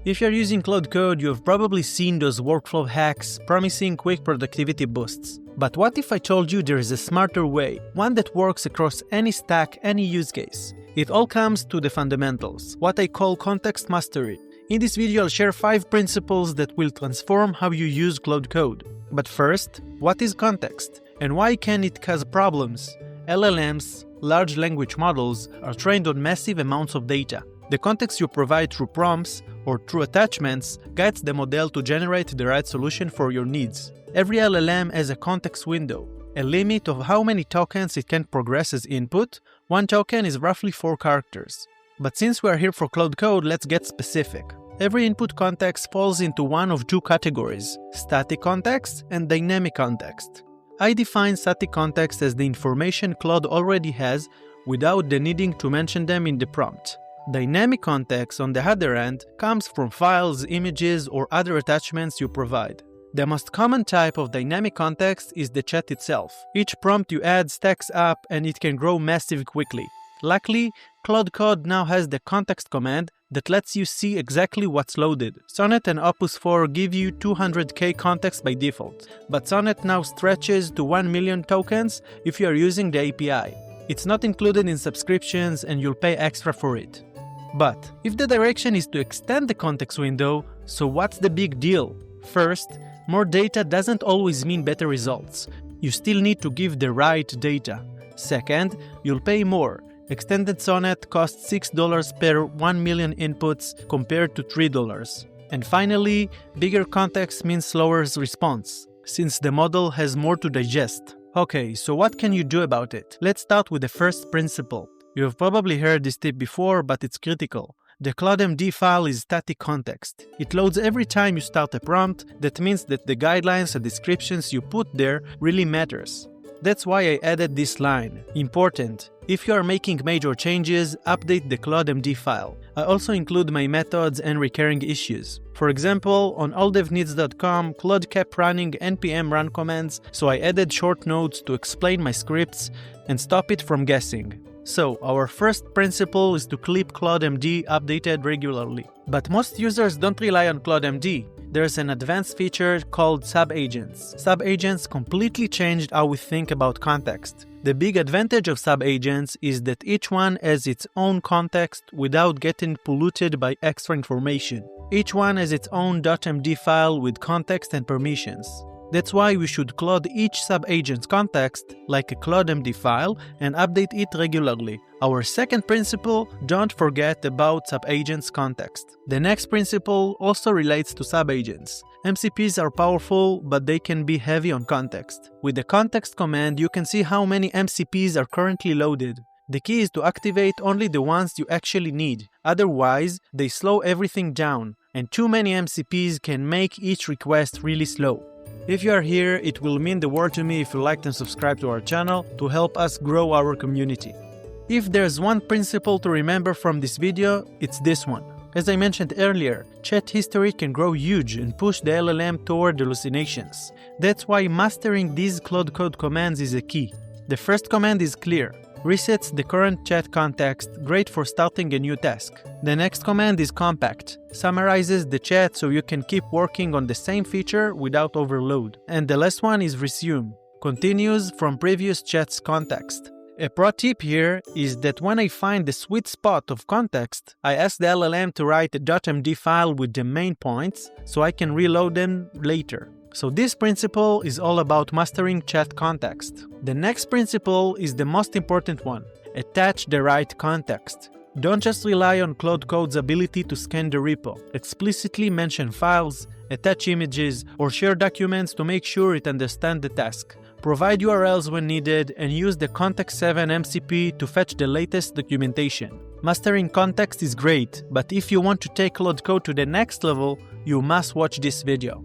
If you're using Claude Code, you have probably seen those workflow hacks promising quick productivity boosts. But what if I told you there is a smarter way, one that works across any stack, any use case? It all comes to the fundamentals, what I call context mastery. In this video, I'll share 5 principles that will transform how you use Claude Code. But first, what is context? And why can it cause problems? LLMs, large language models, are trained on massive amounts of data. The context you provide through prompts or through attachments guides the model to generate the right solution for your needs. Every LLM has a context window, a limit of how many tokens it can progress as input. One token is roughly 4 characters. But since we are here for Claude Code, let's get specific. Every input context falls into one of 2 categories, static context and dynamic context. I define static context as the information Claude already has without the needing to mention them in the prompt. Dynamic context, on the other hand, comes from files, images, or other attachments you provide. The most common type of dynamic context is the chat itself. Each prompt you add stacks up and it can grow massive quickly. Luckily, Claude Code now has the context command that lets you see exactly what's loaded. Sonnet and Opus 4 give you 200k context by default, but Sonnet now stretches to 1 million tokens if you are using the API. It's not included in subscriptions and you'll pay extra for it. But if the direction is to extend the context window, so what's the big deal? First, more data doesn't always mean better results. You still need to give the right data. Second, you'll pay more. Extended Sonnet costs $6 per 1 million inputs compared to $3. And finally, bigger context means slower response, since the model has more to digest. Okay, so what can you do about it? Let's start with the first principle. You have probably heard this tip before, but it's critical. The claude.md file is static context. It loads every time you start a prompt. That means that the guidelines and descriptions you put there really matters. That's why I added this line. Important. If you are making major changes, update the claude.md file. I also include my methods and recurring issues. For example, on alldevneeds.com, Claude kept running npm run commands, so I added short notes to explain my scripts and stop it from guessing. So, our first principle is to keep claude.md updated regularly. But most users don't rely on claude.md. There's an advanced feature called subagents. Subagents completely changed how we think about context. The big advantage of subagents is that each one has its own context without getting polluted by extra information. Each one has its own .md file with context and permissions. That's why we should Claude each subagent's context like a claude.md file and update it regularly. Our second principle, don't forget about subagents context. The next principle also relates to subagents. MCPs are powerful, but they can be heavy on context. With the context command, you can see how many MCPs are currently loaded. The key is to activate only the ones you actually need. Otherwise, they slow everything down, and too many MCPs can make each request really slow. If you are here, it will mean the world to me if you like and subscribe to our channel to help us grow our community. If there's one principle to remember from this video, it's this one. As I mentioned earlier, chat history can grow huge and push the LLM toward hallucinations. That's why mastering these Claude Code commands is a key. The first command is clear. Resets the current chat context, great for starting a new task. The next command is compact. Summarizes the chat so you can keep working on the same feature without overload. And the last one is resume. Continues from previous chat's context. A pro tip here is that when I find the sweet spot of context, I ask the LLM to write a .md file with the main points so I can reload them later. So this principle is all about mastering chat context. The next principle is the most important one. Attach the right context. Don't just rely on Claude Code's ability to scan the repo. Explicitly mention files, attach images, or share documents to make sure it understands the task. Provide URLs when needed and use the Context7 MCP to fetch the latest documentation. Mastering context is great, but if you want to take Claude Code to the next level, you must watch this video.